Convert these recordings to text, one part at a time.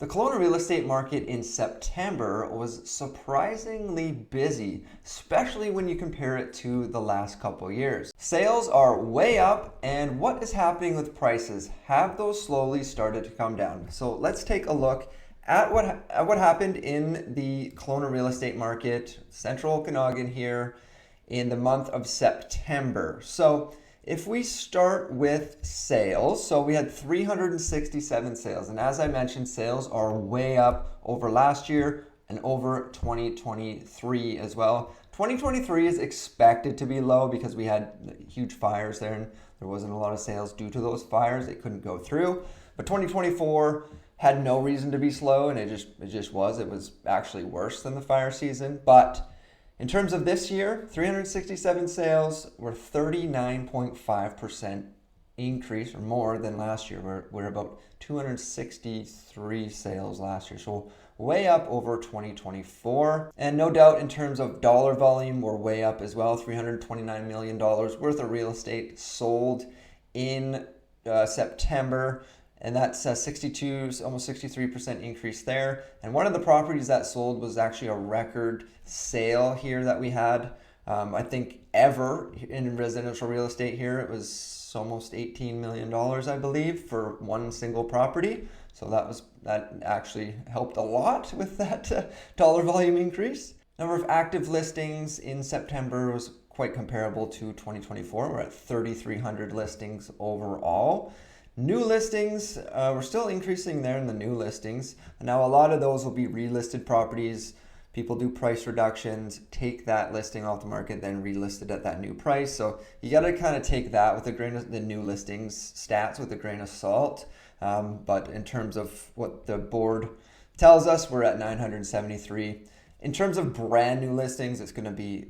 The Kelowna real estate market in September was surprisingly busy, especially when you compare it to the last couple years. Sales are way up, and what is happening with prices? Have those slowly started to come down? So let's take a look at what happened in the Kelowna real estate market, Central Okanagan here, in the month of September. So if we start with sales, so we had 367 sales. And as I mentioned, sales are way up over last year and over 2023 as well. 2023 is expected to be low because we had huge fires there and there wasn't a lot of sales due to those fires. They couldn't go through. But 2024 had no reason to be slow, and it just was. It was actually worse than the fire season. But in terms of this year, 367 sales were 39.5% increase or more than last year. We're about 263 sales last year. So way up over 2024. And no doubt in terms of dollar volume, we're way up as well. $329 million worth of real estate sold in September. And that's a 62, almost 63% increase there. And one of the properties that sold was actually a record sale here that we had. I think ever in residential real estate here, it was almost $18 million, I believe, for one single property. So that actually helped a lot with that dollar volume increase. Number of active listings in September was quite comparable to 2024. We're at 3,300 listings overall. New listings, we're still increasing there in the new listings. Now, a lot of those will be relisted properties. People do price reductions, take that listing off the market, then relist it at that new price. So you got to kind of take that with a grain of the new listings stats with a grain of salt. But in terms of what the board tells us, we're at 973. In terms of brand new listings, it's going to be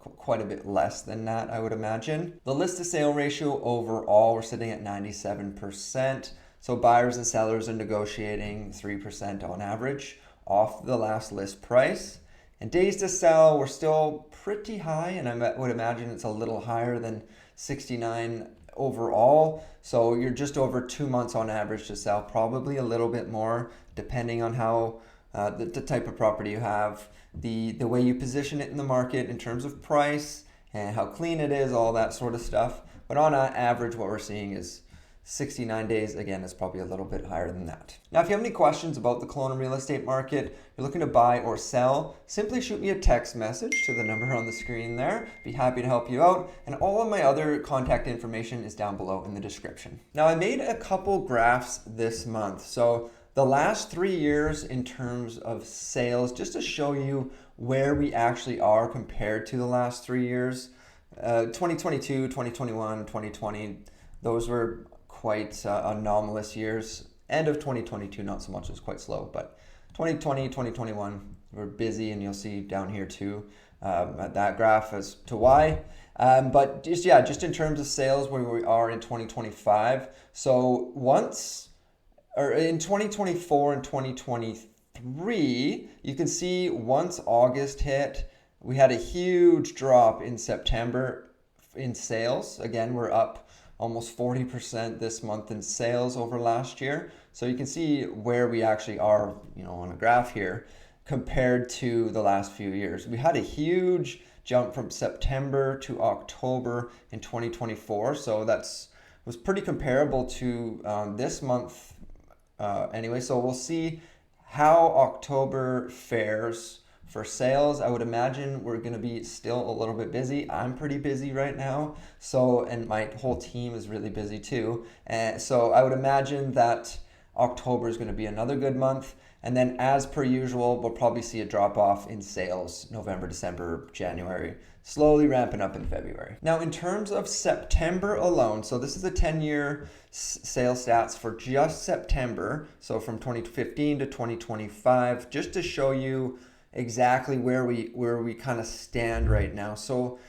quite a bit less than that, I would imagine. The list to sale ratio overall, we're sitting at 97%. So buyers and sellers are negotiating 3% on average off the last list price. And days to sell, we're still pretty high, and I would imagine it's a little higher than 69 overall. So you're just over 2 months on average to sell, probably a little bit more depending on how the type of property you have, the way you position it in the market in terms of price and how clean it is, all that sort of stuff. But on average, what we're seeing is 69 days. Again, is probably a little bit higher than that. Now, if you have any questions about the Kelowna real estate market, you're looking to buy or sell, simply shoot me a text message to the number on the screen there. Be happy to help you out. And all of my other contact information is down below in the description. Now, I made a couple graphs this month. So the last 3 years in terms of sales, just to show you where we actually are compared to the last 3 years. 2022, 2021, 2020, those were quite anomalous years. End of 2022, not so much, it was quite slow, but 2020, 2021, we're busy, and you'll see down here too at that graph as to why. But just in terms of sales, where we are in 2025. So in 2024 and 2023, you can see once August hit, we had a huge drop in September in sales. Again, we're up almost 40% this month in sales over last year. So you can see where we actually are, on a graph here compared to the last few years. We had a huge jump from September to October in 2024. So was pretty comparable to this month anyway. So we'll see how October fares for sales. I would imagine we're going to be still a little bit busy. I'm pretty busy right now. And my whole team is really busy too. And so I would imagine that October is going to be another good month. And then as per usual, we'll probably see a drop off in sales November, December, January, slowly ramping up in February. Now, in terms of September alone, so this is the 10-year sales stats for just September. So from 2015 to 2025, just to show you exactly where we kind of stand right now. So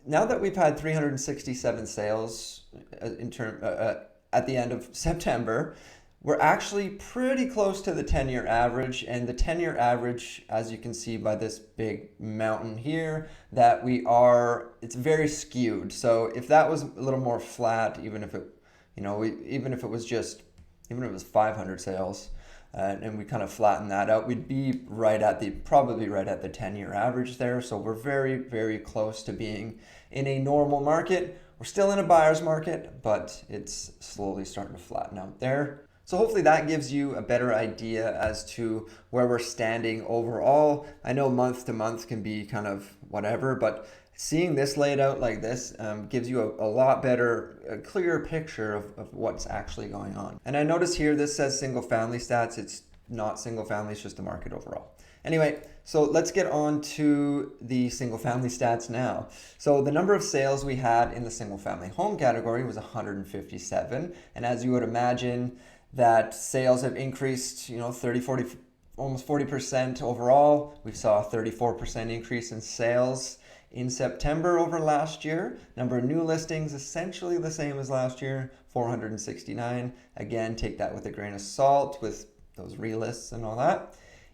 now that we've had 367 sales at the end of September, we're actually pretty close to the 10-year average. And the 10-year average, as you can see by this big mountain here, that it's very skewed. So if that was a little more flat, even if it was 500 sales, and we kind of flatten that out, we'd be probably right at the 10-year average there. So we're very, very close to being in a normal market. We're still in a buyer's market, but it's slowly starting to flatten out there. So hopefully that gives you a better idea as to where we're standing overall. I know month to month can be kind of whatever, but seeing this laid out like this gives you a lot better, a clearer picture of what's actually going on. And I notice here this says single family stats. It's not single family, it's just the market overall. Anyway, so let's get on to the single family stats now. So the number of sales we had in the single family home category was 157. And as you would imagine, that sales have increased, 30, 40, almost 40% overall. We saw a 34% increase in sales in September over last year. Number of new listings, essentially the same as last year, 469. Again, take that with a grain of salt with those relists and all that.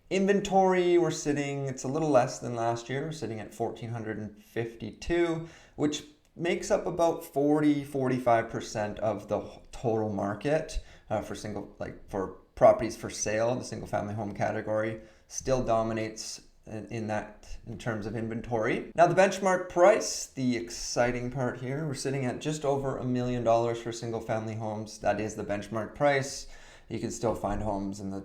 Inventory, it's a little less than last year. We're sitting at 1,452, which makes up about 45% of the total market. For properties for sale. The single family home category still dominates in terms of inventory. Now the benchmark price, the exciting part here, we're sitting at just over $1 million for single family homes. That is the benchmark price. You can still find homes in the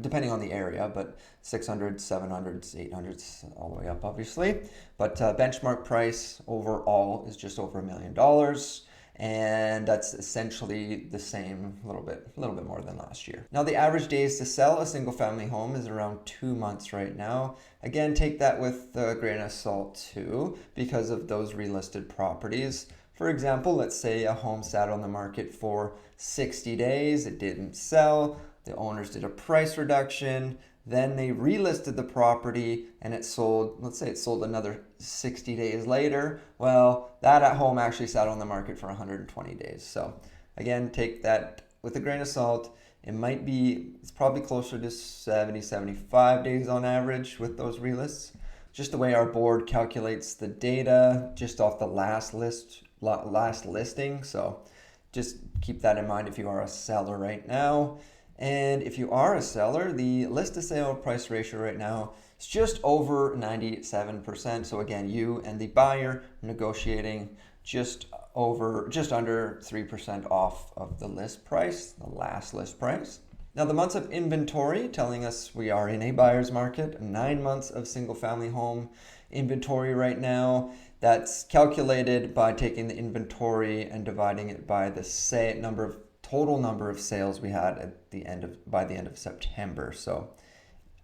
depending on the area, but 600s, 700s, 800s, all the way up obviously. But benchmark price overall is just over $1 million. And that's essentially the same, a little bit more than last year. Now the average days to sell a single family home is around 2 months right now. Again, take that with a grain of salt too, because of those relisted properties. For example, let's say a home sat on the market for 60 days, it didn't sell, the owners did a price reduction, then they relisted the property and it sold, let's say it sold another 60 days later. Well, that at home actually sat on the market for 120 days. So again, take that with a grain of salt. It's probably closer to 70, 75 days on average with those relists. Just the way our board calculates the data just off the last listing. So just keep that in mind if you are a seller right now. And if you are a seller, the list to sale price ratio right now is just over 97%. So again, you and the buyer negotiating just under 3% off of the list price, the last list price. Now the months of inventory telling us we are in a buyer's market, 9 months of single family home inventory right now. That's calculated by taking the inventory and dividing it by the total number of sales we had by the end of September. So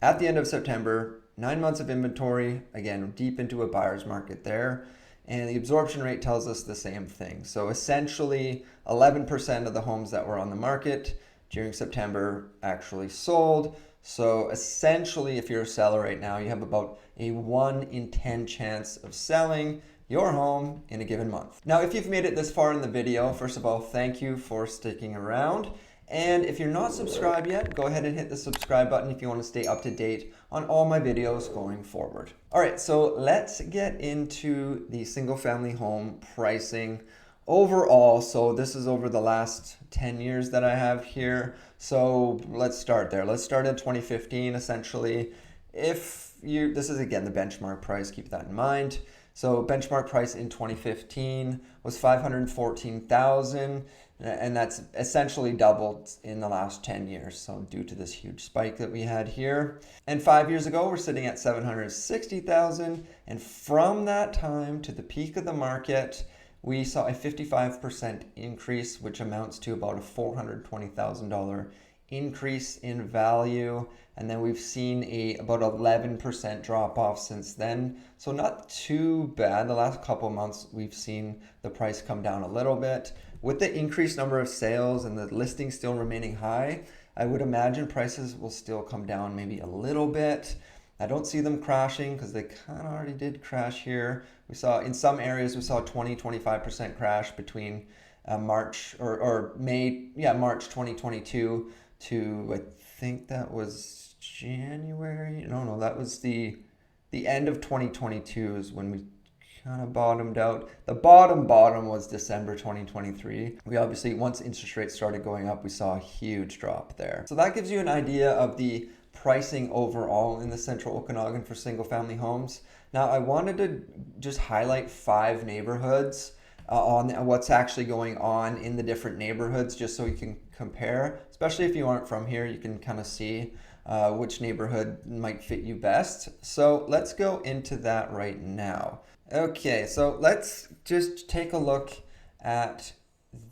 at the end of September, 9 months of inventory, again, deep into a buyer's market there. And the absorption rate tells us the same thing. So essentially 11% of the homes that were on the market during September actually sold. So essentially, if you're a seller right now, you have about a 1 in 10 chance of selling your home in a given month. Now, if you've made it this far in the video, first of all, thank you for sticking around. And if you're not subscribed yet, go ahead and hit the subscribe button if you want to stay up to date on all my videos going forward. All right, so let's get into the single family home pricing overall. So this is over the last 10 years that I have here. So let's start there. Let's start at 2015, essentially. This is again the benchmark price, keep that in mind. So benchmark price in 2015 was $514,000, and that's essentially doubled in the last 10 years. So due to this huge spike that we had here. And 5 years ago, we're sitting at $760,000. And from that time to the peak of the market, we saw a 55% increase, which amounts to about a $420,000 increase in value. And then we've seen about 11% drop off since then. So not too bad. The last couple of months, we've seen the price come down a little bit. With the increased number of sales and the listings still remaining high, I would imagine prices will still come down maybe a little bit. I don't see them crashing because they kind of already did crash here. We saw in some areas, we saw 20-25% crash between March 2022 to, I think that was January. No, that was the end of 2022 is when we kind of bottomed out. The bottom was December 2023. We obviously, once interest rates started going up, we saw a huge drop there. So that gives you an idea of the pricing overall in the Central Okanagan for single family homes. Now I wanted to just highlight 5 neighborhoods on what's actually going on in the different neighborhoods, just so you can compare, especially if you aren't from here. You can kind of see which neighborhood might fit you best. So let's go into that right now. Okay, so let's just take a look at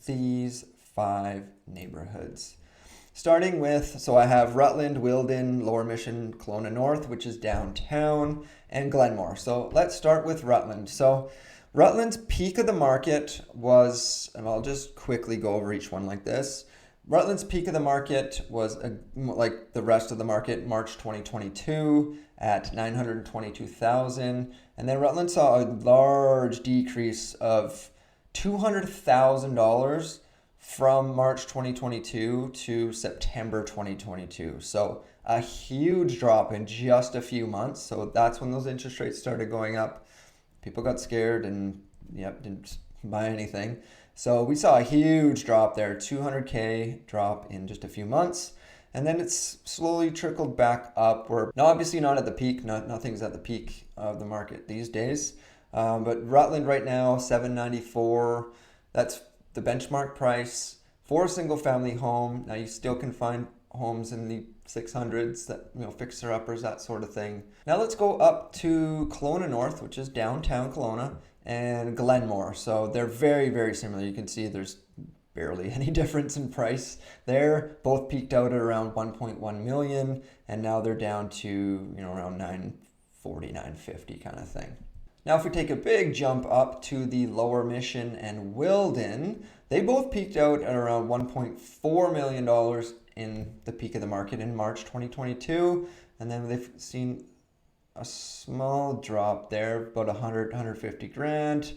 these 5 neighborhoods. Starting with, so I have Rutland, Wilden, Lower Mission, Kelowna North, which is downtown, and Glenmore. So let's start with Rutland. So Rutland's peak of the market was, and I'll just quickly go over each one like this. Rutland's peak of the market was, like the rest of the market, March 2022 at 922,000. And then Rutland saw a large decrease of $200,000 from March 2022 to September 2022. So a huge drop in just a few months. So that's when those interest rates started going up. People got scared and didn't buy anything. So we saw a huge drop there, 200K drop in just a few months. And then it's slowly trickled back up. We're obviously not at the peak. Nothing's at the peak of the market these days. But Rutland right now, 794. That's the benchmark price for a single family home. Now you still can find homes in the 600s that, fixer uppers, that sort of thing. Now let's go up to Kelowna North, which is downtown Kelowna, and Glenmore. So they're very, very similar. You can see there's barely any difference in price there. Both peaked out at around 1.1 million, and now they're down to, around 940, 950 kind of thing. Now, if we take a big jump up to the Lower Mission and Wilden, they both peaked out at around $1.4 million in the peak of the market in March 2022. And then they've seen a small drop there, about 150 grand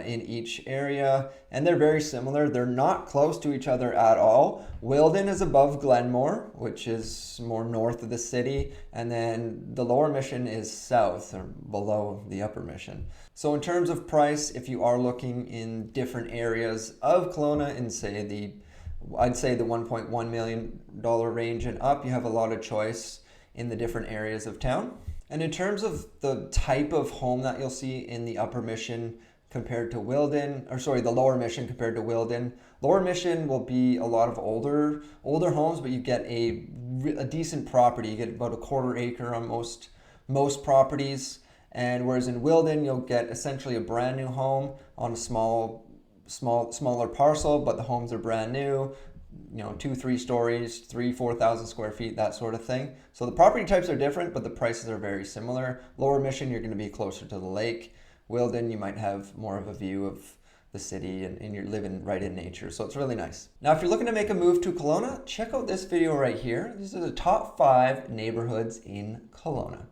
in each area. And they're very similar. They're not close to each other at all. Wilden is above Glenmore, which is more north of the city. And then the Lower Mission is south or below the Upper Mission. So in terms of price, if you are looking in different areas of Kelowna in I'd say the $1.1 million range and up, you have a lot of choice in the different areas of town. And in terms of the type of home that you'll see in the Upper Mission compared to Wilden, the Lower Mission compared to Wilden. Lower Mission will be a lot of older homes, but you get a decent property. You get about a 1/4 acre on most properties. And whereas in Wilden, you'll get essentially a brand new home on a smaller parcel, but the homes are brand new, 2-3 stories, 3,000-4,000 square feet, that sort of thing. So the property types are different, but the prices are very similar. Lower Mission, you're going to be closer to the lake. Wilden, you might have more of a view of the city and you're living right in nature. So it's really nice. Now, if you're looking to make a move to Kelowna, check out this video right here. These are the top 5 neighborhoods in Kelowna.